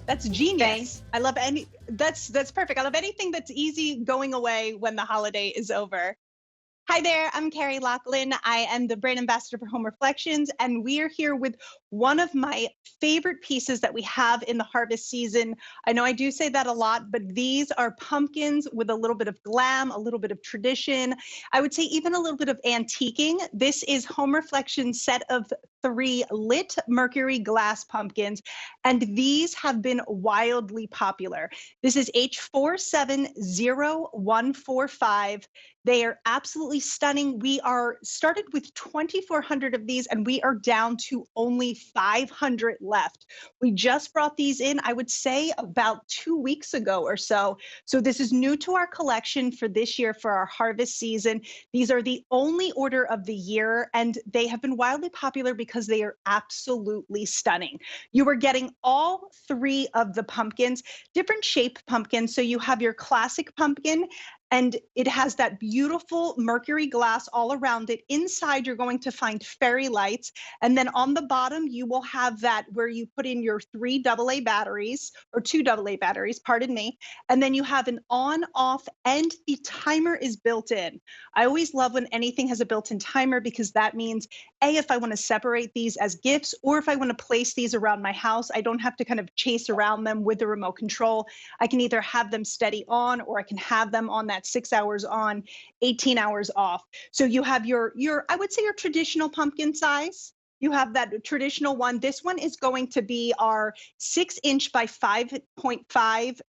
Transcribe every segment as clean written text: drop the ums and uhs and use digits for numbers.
That's genius. Thanks. I love any that's perfect. I love anything that's easy going away when the holiday is over. Hi there, I'm Carrie Lachlan. I am the brand ambassador for Home Reflections, and we are here with one of my favorite pieces that we have in the harvest season. I know I do say that a lot, but these are pumpkins with a little bit of glam, a little bit of tradition. I would say even a little bit of antiquing. This is Home Reflections set of three lit Mercury glass pumpkins, and these have been wildly popular. This is H470145. They are absolutely stunning. We are started with 2,400 of these and we are down to only 500 left. We just brought these in, I would say about 2 weeks ago or so. So this is new to our collection for this year for our harvest season. These are the only order of the year and they have been wildly popular because they are absolutely stunning. You are getting all three of the pumpkins, different shape pumpkins. So you have your classic pumpkin, and it has that beautiful mercury glass all around it. Inside, you're going to find fairy lights. And then on the bottom, you will have that where you put in your three AA batteries or two AA batteries, pardon me. And then you have an on, off, and the timer is built in. I always love when anything has a built-in timer because that means, A, if I want to separate these as gifts or if I want to place these around my house, I don't have to kind of chase around them with the remote control. I can either have them steady on or I can have them on that 6 hours on, 18 hours off. So you have your I would say your traditional pumpkin size. You have that traditional one. This one is going to be our 6 inch by 5.5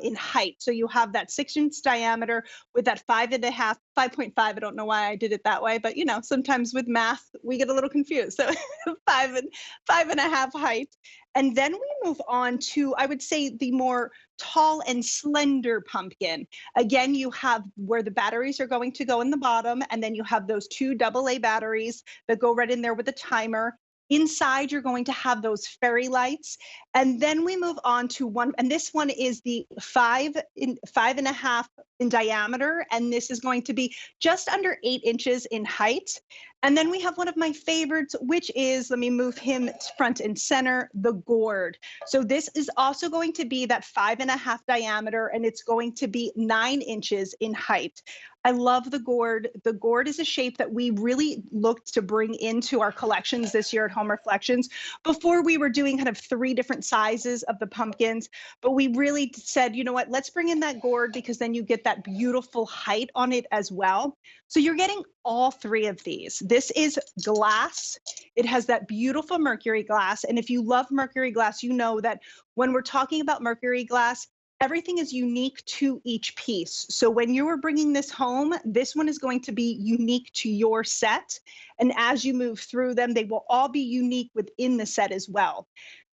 in height. So you have that 6 inch diameter with that 5.5, 5.5. I don't know why I did it that way, but you know, sometimes with math, we get a little confused. So five and a half height. And then we move on to, I would say, the more tall and slender pumpkin. Again, you have where the batteries are going to go in the bottom, and then you have those two AA batteries that go right in there with a timer. Inside, you're going to have those fairy lights. And then we move on to one, and this one is the 5.5 in diameter, and this is going to be just under 8 inches in height. And then we have one of my favorites, which is, let me move him front and center, the gourd. So this is also going to be that 5.5 diameter, and it's going to be 9 inches in height. I love the gourd. The gourd is a shape that we really looked to bring into our collections this year at Home Reflections. Before we were doing kind of three different sizes of the pumpkins, but we really said, you know what, let's bring in that gourd because then you get that beautiful height on it as well. So you're getting all three of these. This is glass. It has that beautiful mercury glass. And if you love mercury glass, you know that when we're talking about mercury glass, everything is unique to each piece. So when you are bringing this home, this one is going to be unique to your set. And as you move through them, they will all be unique within the set as well.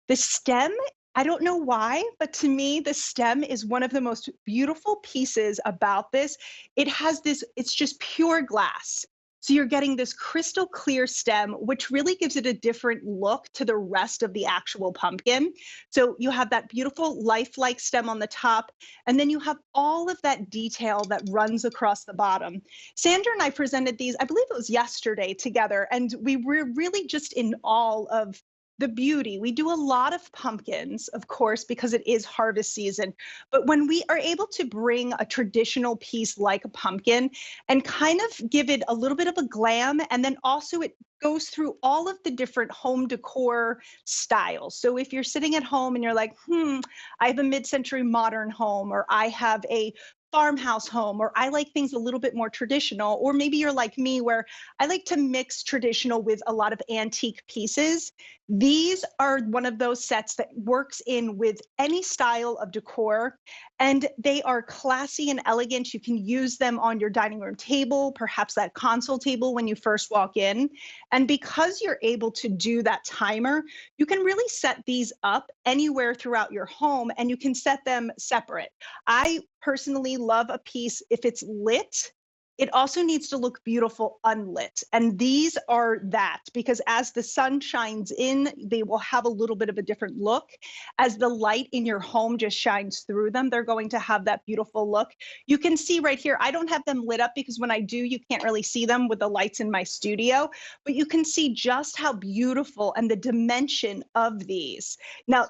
The stem, I don't know why, but to me, the stem is one of the most beautiful pieces about this. It has this, it's just pure glass. So you're getting this crystal clear stem, which really gives it a different look to the rest of the actual pumpkin. So you have that beautiful lifelike stem on the top, and then you have all of that detail that runs across the bottom. Sandra and I presented these, I believe it was yesterday together, and we were really just in awe of the beauty. We do a lot of pumpkins, of course, because it is harvest season. But when we are able to bring a traditional piece like a pumpkin and kind of give it a little bit of a glam, and then also it goes through all of the different home decor styles. So if you're sitting at home and you're like, I have a mid-century modern home, or I have a farmhouse home, or I like things a little bit more traditional, or maybe you're like me where I like to mix traditional with a lot of antique pieces. These are one of those sets that works in with any style of decor, and they are classy and elegant. You can use them on your dining room table, perhaps that console table when you first walk in. And because you're able to do that timer, you can really set these up anywhere throughout your home and you can set them separate. I personally love a piece if it's lit. It also needs to look beautiful unlit. And these are that because as the sun shines in, they will have a little bit of a different look. As the light in your home just shines through them, they're going to have that beautiful look. You can see right here, I don't have them lit up because when I do, you can't really see them with the lights in my studio, but you can see just how beautiful and the dimension of these. Now,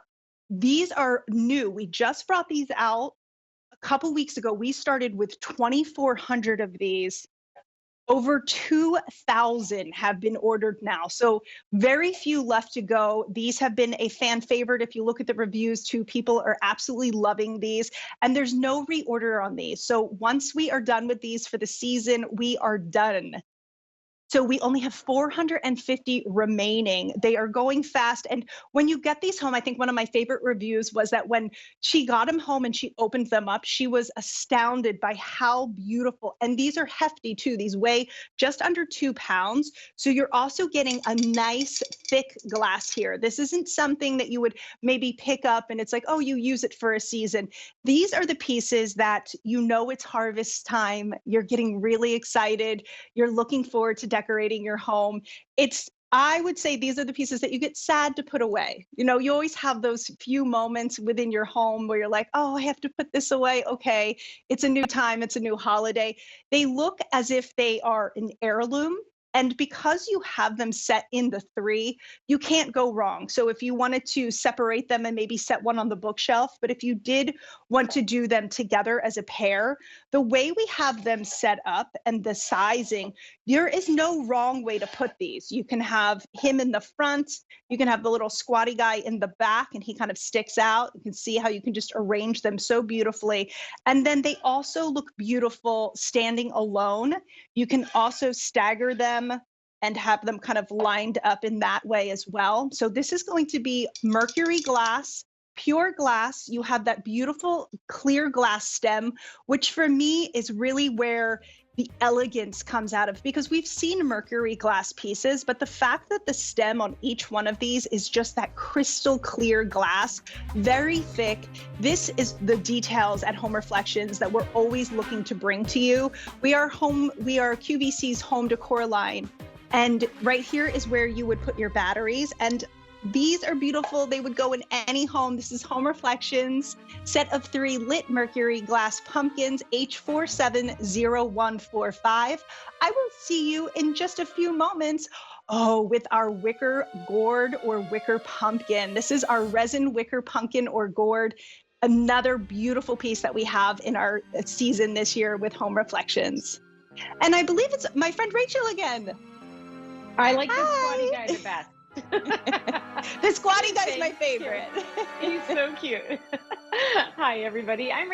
These are new. We just brought these out a couple weeks ago. We started with 2,400 of these. Over 2,000 have been ordered now. So very few left to go. These have been a fan favorite. If you look at the reviews too, people are absolutely loving these. And there's no reorder on these. So once we are done with these for the season, we are done. So we only have 450 remaining. They are going fast. And when you get these home, I think one of my favorite reviews was that when she got them home and she opened them up, she was astounded by how beautiful. And these are hefty too. These weigh just under 2 pounds. So you're also getting a nice thick glass here. This isn't something that you would maybe pick up and it's like, oh, you use it for a season. These are the pieces that you know it's harvest time. You're getting really excited. You're looking forward to decorating your home. I would say these are the pieces that you get sad to put away. You know, you always have those few moments within your home where you're like, oh, I have to put this away. Okay, it's a new time, it's a new holiday. They look as if they are an heirloom. And because you have them set in the 3, you can't go wrong. So if you wanted to separate them and maybe set one on the bookshelf, but if you did want to do them together as a pair, the way we have them set up and the sizing, there is no wrong way to put these. You can have him in the front, you can have the little squatty guy in the back, and he kind of sticks out. You can see how you can just arrange them so beautifully. And then they also look beautiful standing alone. You can also stagger them and have them kind of lined up in that way as well. So this is going to be Mercury glass, pure glass. You have that beautiful clear glass stem, which for me is really where the elegance comes out of, because we've seen Mercury glass pieces, but the fact that the stem on each one of these is just that crystal clear glass, very thick. This is the details at Home Reflections that we're always looking to bring to you. We are QVC's home decor line. And right here is where you would put your batteries. And these are beautiful. They would go in any home. This is Home Reflections, set of 3 lit Mercury glass pumpkins, H470145. I will see you in just a few moments. Oh, with our wicker gourd or wicker pumpkin. This is our resin wicker pumpkin or gourd. Another beautiful piece that we have in our season this year with Home Reflections. And I believe it's my friend Rachel again. I like the squatty guy the best. The squatty guy is my favorite. He's so cute. Hi, everybody. I'm